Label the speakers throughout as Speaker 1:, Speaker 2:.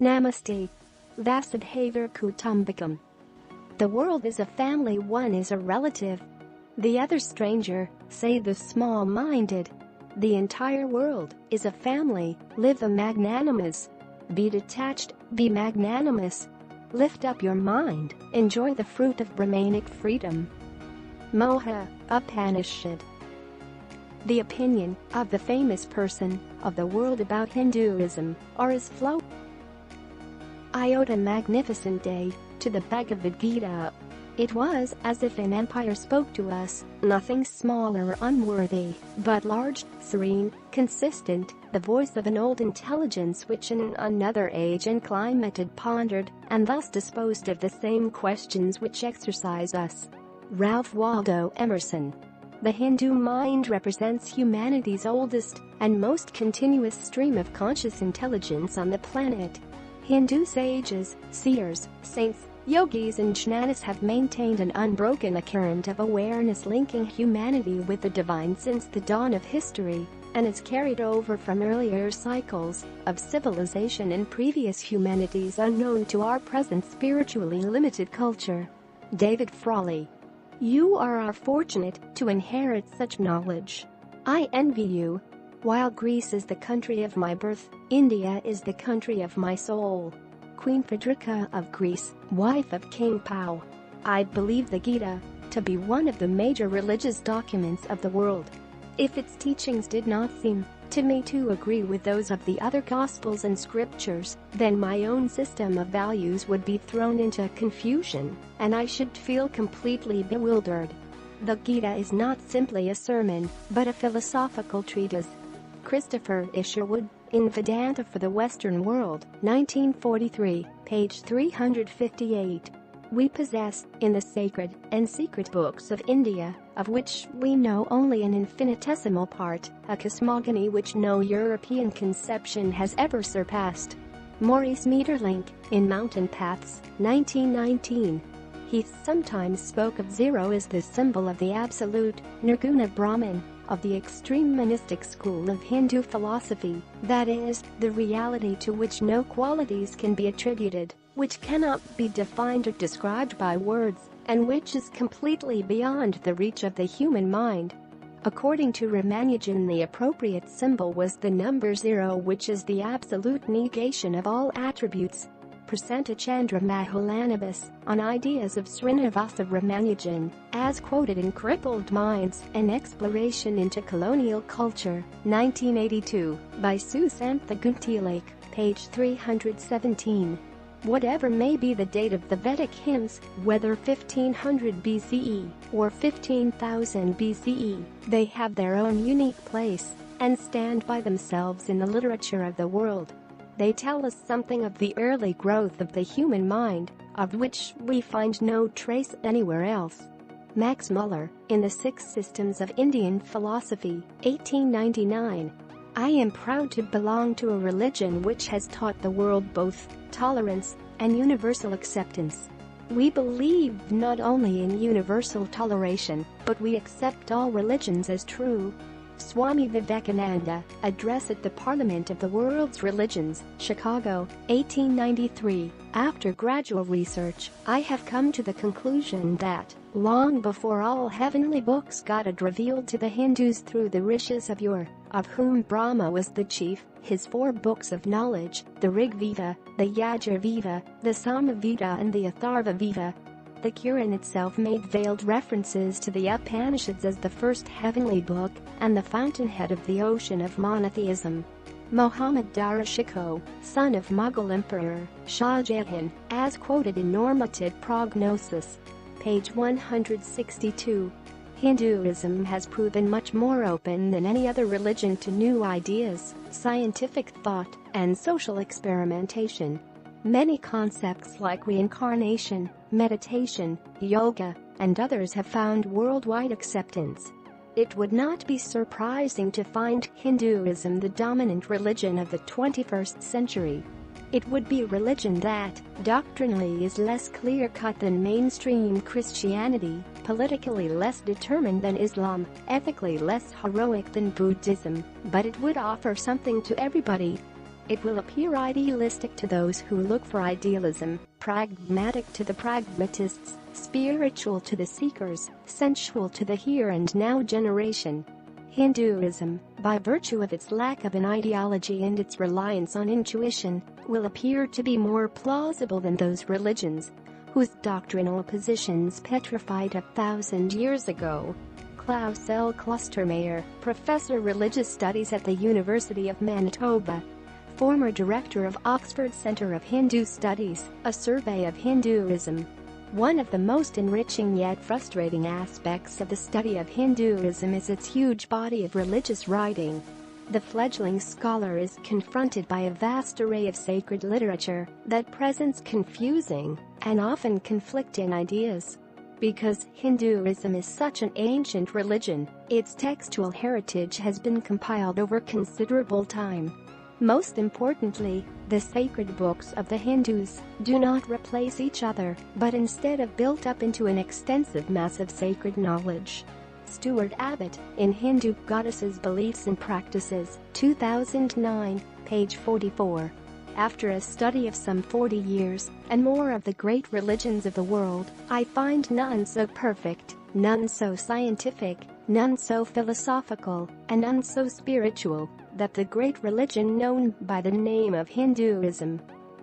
Speaker 1: Namaste. Vasudhaiva Kutumbakam. The world is a family, one is a relative. The other stranger, say the small-minded. The entire world is a family, live a magnanimous. Be detached, be magnanimous. Lift up your mind, enjoy the fruit of Brahmanic freedom. Moha, Upanishad. The opinion of the famous person of the world about Hinduism are as follows. I owed a magnificent day to the Bhagavad Gita. It was as if an empire spoke to us, nothing small or unworthy, but large, serene, consistent, the voice of an old intelligence which in another age and climate had pondered, and thus disposed of the same questions which exercise us. Ralph Waldo Emerson. The Hindu mind represents humanity's oldest and most continuous stream of conscious intelligence on the planet. Hindu sages, seers, saints, yogis and jnanis have maintained an unbroken current of awareness linking humanity with the divine since the dawn of history, and it's carried over from earlier cycles of civilization in previous humanities unknown to our present spiritually limited culture. David Frawley. You are fortunate to inherit such knowledge. I envy you. While Greece is the country of my birth, India is the country of my soul. Queen Frederica of Greece, wife of King Pao. I believe the Gita to be one of the major religious documents of the world. If its teachings did not seem to me to agree with those of the other Gospels and Scriptures, then my own system of values would be thrown into confusion, and I should feel completely bewildered. The Gita is not simply a sermon, but a philosophical treatise. Christopher Isherwood, in Vedanta for the Western World, 1943, page 358. We possess, in the sacred and secret books of India, of which we know only an infinitesimal part, a cosmogony which no European conception has ever surpassed. Maurice Maeterlinck, in Mountain Paths, 1919. He sometimes spoke of zero as the symbol of the absolute, Nirguna Brahman, of the extreme monistic school of Hindu philosophy, that is, the reality to which no qualities can be attributed, which cannot be defined or described by words, and which is completely beyond the reach of the human mind. According to Ramanujan, the appropriate symbol was the number 0, which is the absolute negation of all attributes. Prasentajchandra Mahalanobis, on Ideas of Srinivasa Ramanujan, as quoted in Crippled Minds, An Exploration into Colonial Culture, 1982, by Susantha Guntilake, page 317. Whatever may be the date of the Vedic hymns, whether 1500 BCE or 15,000 BCE, they have their own unique place and stand by themselves in the literature of the world. They tell us something of the early growth of the human mind, of which we find no trace anywhere else. Max Muller, in The Six Systems of Indian Philosophy, 1899. I am proud to belong to a religion which has taught the world both tolerance and universal acceptance. We believe not only in universal toleration, but we accept all religions as true. Swami Vivekananda, Address at the Parliament of the World's Religions, Chicago, 1893. After gradual research, I have come to the conclusion that, long before all heavenly books got revealed to the Hindus through the rishis of yore, of whom Brahma was the chief, his 4 books of knowledge, the Rig Veda, the Yajur Veda, the Samaveda and the Atharva Veda, the Quran itself made veiled references to the Upanishads as the first heavenly book and the fountainhead of the ocean of monotheism. Muhammad Darashikoh, son of Mughal Emperor Shah Jahan, as quoted in Normative Prognosis, page 162. Hinduism has proven much more open than any other religion to new ideas, scientific thought, and social experimentation. Many concepts like reincarnation, meditation, yoga, and others have found worldwide acceptance. It would not be surprising to find Hinduism the dominant religion of the 21st century. It would be a religion that, doctrinally, is less clear-cut than mainstream Christianity, politically less determined than Islam, ethically less heroic than Buddhism, but it would offer something to everybody. It will appear idealistic to those who look for idealism, pragmatic to the pragmatists, spiritual to the seekers, sensual to the here and now generation. Hinduism, by virtue of its lack of an ideology and its reliance on intuition, will appear to be more plausible than those religions whose doctrinal positions petrified 1,000 years ago. Klaus L. Klostermayer, professor religious studies at the University of Manitoba, former director of Oxford Centre of Hindu Studies, a survey of Hinduism. One of the most enriching yet frustrating aspects of the study of Hinduism is its huge body of religious writing. The fledgling scholar is confronted by a vast array of sacred literature that presents confusing and often conflicting ideas. Because Hinduism is such an ancient religion, its textual heritage has been compiled over considerable time. Most importantly, the sacred books of the Hindus do not replace each other, but instead have built up into an extensive mass of sacred knowledge. Stuart Abbott, in Hindu Goddesses' Beliefs and Practices, 2009, page 44. After a study of some 40 years and more of the great religions of the world, I find none so perfect, none so scientific, none so philosophical, and none so spiritual, that the great religion known by the name of Hinduism.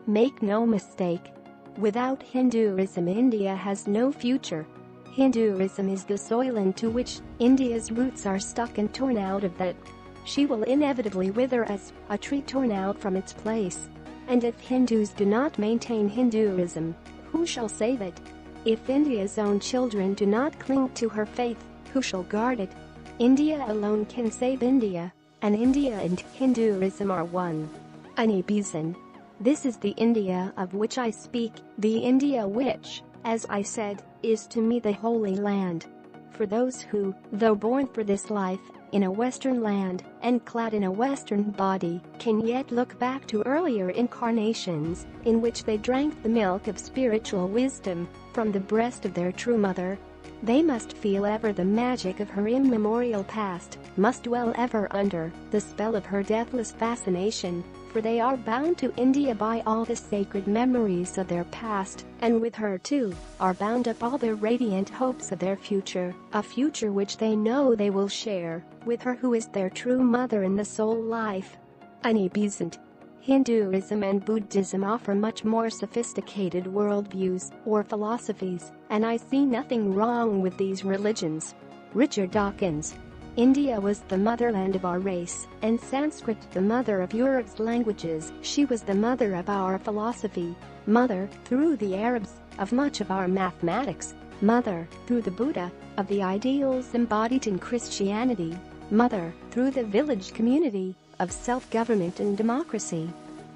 Speaker 1: Make no mistake. Without Hinduism, India has no future. Hinduism is the soil into which India's roots are stuck and torn out of that. She will inevitably wither as a tree torn out from its place. And if Hindus do not maintain Hinduism, who shall save it? If India's own children do not cling to her faith, who shall guard it? India alone can save India, and India and Hinduism are one. Annie Besant. This is the India of which I speak, the India which, as I said, is to me the Holy Land. For those who, though born for this life, in a Western land, and clad in a Western body, can yet look back to earlier incarnations, in which they drank the milk of spiritual wisdom, from the breast of their true mother. They must feel ever the magic of her immemorial past, must dwell ever under the spell of her deathless fascination, for they are bound to India by all the sacred memories of their past, and with her too, are bound up all the radiant hopes of their future, a future which they know they will share with her who is their true mother in the soul life. Annie Besant. Hinduism and Buddhism offer much more sophisticated worldviews or philosophies, and I see nothing wrong with these religions. Richard Dawkins. India was the motherland of our race, and Sanskrit the mother of Europe's languages. She was the mother of our philosophy, mother, through the Arabs, of much of our mathematics, mother, through the Buddha, of the ideals embodied in Christianity, mother, through the village community, of self-government and democracy.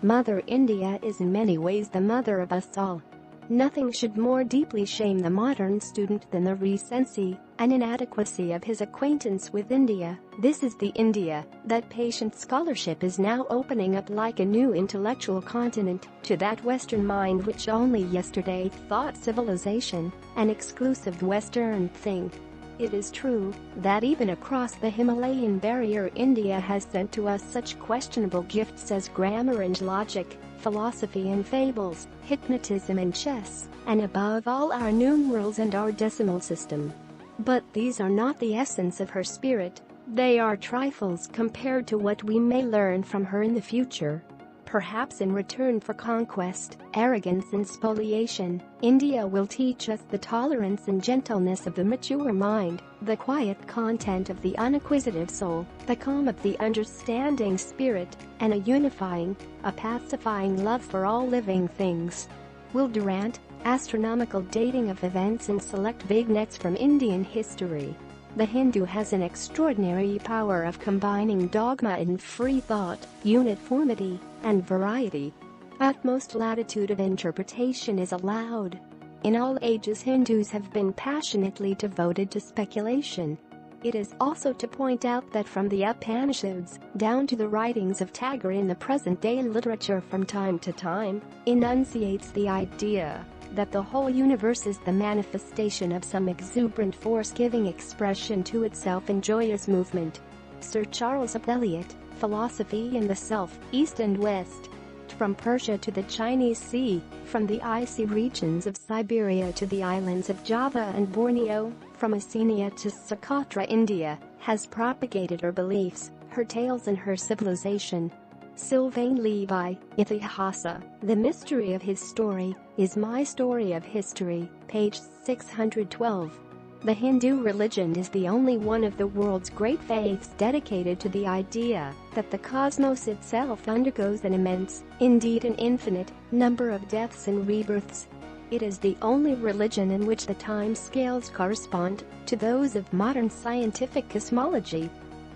Speaker 1: Mother India is in many ways the mother of us all. Nothing should more deeply shame the modern student than the recency and inadequacy of his acquaintance with India. This is the India that patient scholarship is now opening up like a new intellectual continent to that Western mind which only yesterday thought civilization an exclusive Western thing. It is true that even across the Himalayan barrier India has sent to us such questionable gifts as grammar and logic, philosophy and fables, hypnotism and chess, and above all our numerals and our decimal system. But these are not the essence of her spirit. They are trifles compared to what we may learn from her in the future. Perhaps in return for conquest, arrogance and spoliation, India will teach us the tolerance and gentleness of the mature mind, the quiet content of the unacquisitive soul, the calm of the understanding spirit, and a unifying, a pacifying love for all living things. Will Durant, astronomical dating of events and select vignettes from Indian history. The Hindu has an extraordinary power of combining dogma and free thought, uniformity, and variety. Utmost latitude of interpretation is allowed. In all ages Hindus have been passionately devoted to speculation. It is also to point out that from the Upanishads down to the writings of Tagore in the present-day literature from time to time, enunciates the idea that the whole universe is the manifestation of some exuberant force giving expression to itself in joyous movement. Sir Charles Eliot, Philosophy in the Self, East and West. From Persia to the Chinese Sea, from the icy regions of Siberia to the islands of Java and Borneo, from Oceania to Socotra, India, has propagated her beliefs, her tales and her civilization. Sylvain Levi, Itihasa, The Mystery of His Story, is My Story of History, page 612. The Hindu religion is the only one of the world's great faiths dedicated to the idea that the cosmos itself undergoes an immense, indeed an infinite, number of deaths and rebirths. It is the only religion in which the time scales correspond to those of modern scientific cosmology.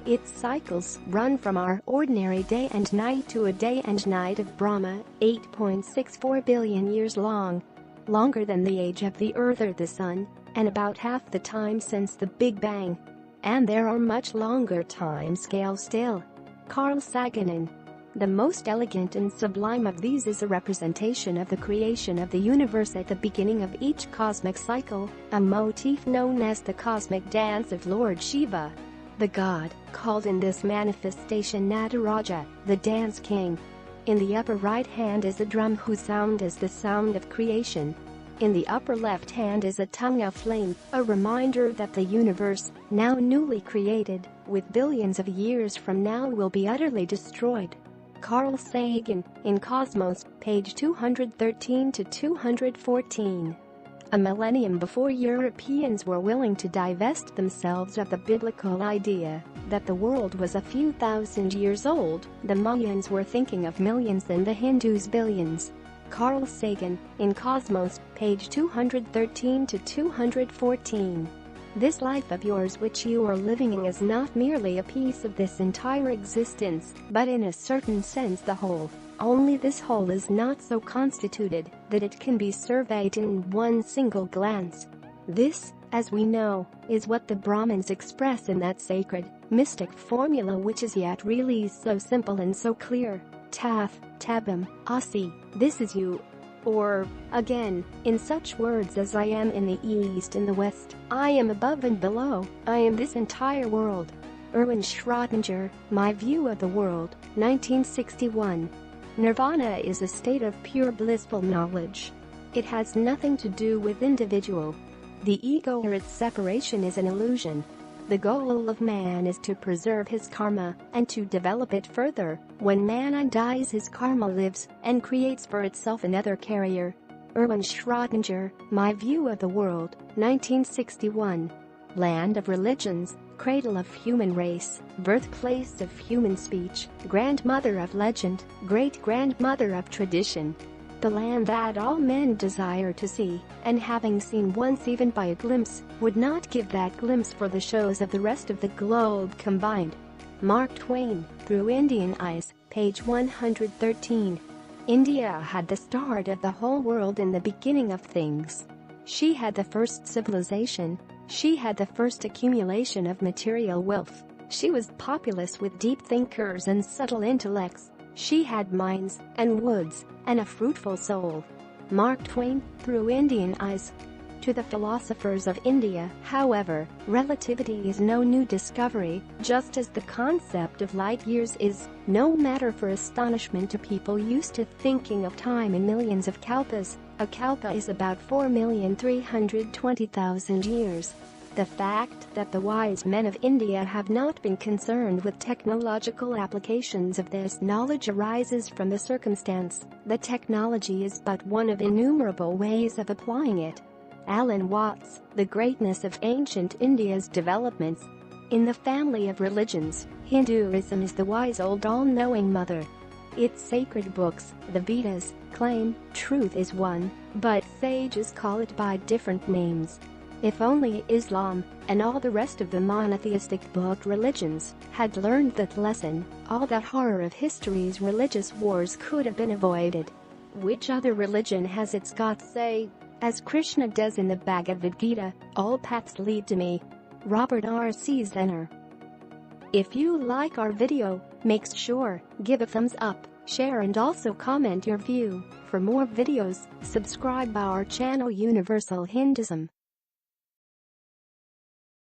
Speaker 1: Its cycles run from our ordinary day and night to a day and night of Brahma, 8.64 billion years long. Longer than the age of the Earth or the Sun, and about half the time since the Big Bang. And there are much longer time scales still. Carl Sagan. The most elegant and sublime of these is a representation of the creation of the universe at the beginning of each cosmic cycle, a motif known as the cosmic dance of Lord Shiva. The god, called in this manifestation Nataraja, the dance king. In the upper right hand is a drum whose sound is the sound of creation. In the upper left hand is a tongue of flame, a reminder that the universe, now newly created, with billions of years from now will be utterly destroyed. Carl Sagan, in Cosmos, page 213 to 214. A millennium before Europeans were willing to divest themselves of the biblical idea that the world was a few thousand years old, the Mayans were thinking of millions and the Hindus billions. Carl Sagan, in Cosmos, page 213 to 214. This life of yours which you are living in is not merely a piece of this entire existence, but in a certain sense the whole. Only this whole is not so constituted that it can be surveyed in one single glance. This, as we know, is what the Brahmins express in that sacred, mystic formula which is yet really so simple and so clear. Tath, Tabam, Asi, this is you. Or, again, in such words as I am in the East and the West, I am above and below, I am this entire world. Erwin Schrödinger, My View of the World, 1961. Nirvana is a state of pure blissful knowledge. It has nothing to do with individual. The ego or its separation is an illusion. The goal of man is to preserve his karma and to develop it further. When man undies his karma lives and creates for itself another carrier. Erwin Schrödinger, My View of the World, 1961. Land of religions, cradle of human race, birthplace of human speech, grandmother of legend, great-grandmother of tradition. The land that all men desire to see, and having seen once even by a glimpse, would not give that glimpse for the shows of the rest of the globe combined. Mark Twain, Through Indian Eyes, page 113. India had the start of the whole world in the beginning of things. She had the first civilization. She had the first accumulation of material wealth. She was populous with deep thinkers and subtle intellects. She had mines and woods and a fruitful soul. Mark Twain, Through Indian Eyes. To the philosophers of India, however, relativity is no new discovery, just as the concept of light years is no matter for astonishment to people used to thinking of time in millions of kalpas. A kalpa is about 4,320,000 years. The fact that the wise men of India have not been concerned with technological applications of this knowledge arises from the circumstance that technology is but one of innumerable ways of applying it. Alan Watts, The Greatness of Ancient India's Developments. In the family of religions, Hinduism is the wise old all-knowing mother. Its sacred books, the Vedas, claim truth is one, but sages call it by different names. If only Islam, and all the rest of the monotheistic book religions, had learned that lesson, all that horror of history's religious wars could have been avoided. Which other religion has its God say? As Krishna does in the Bhagavad Gita, all paths lead to me. Robert R. C. Zenner. If you like our video, make sure, give a thumbs up, share and also comment your view. For more videos, subscribe our channel Universal Hinduism.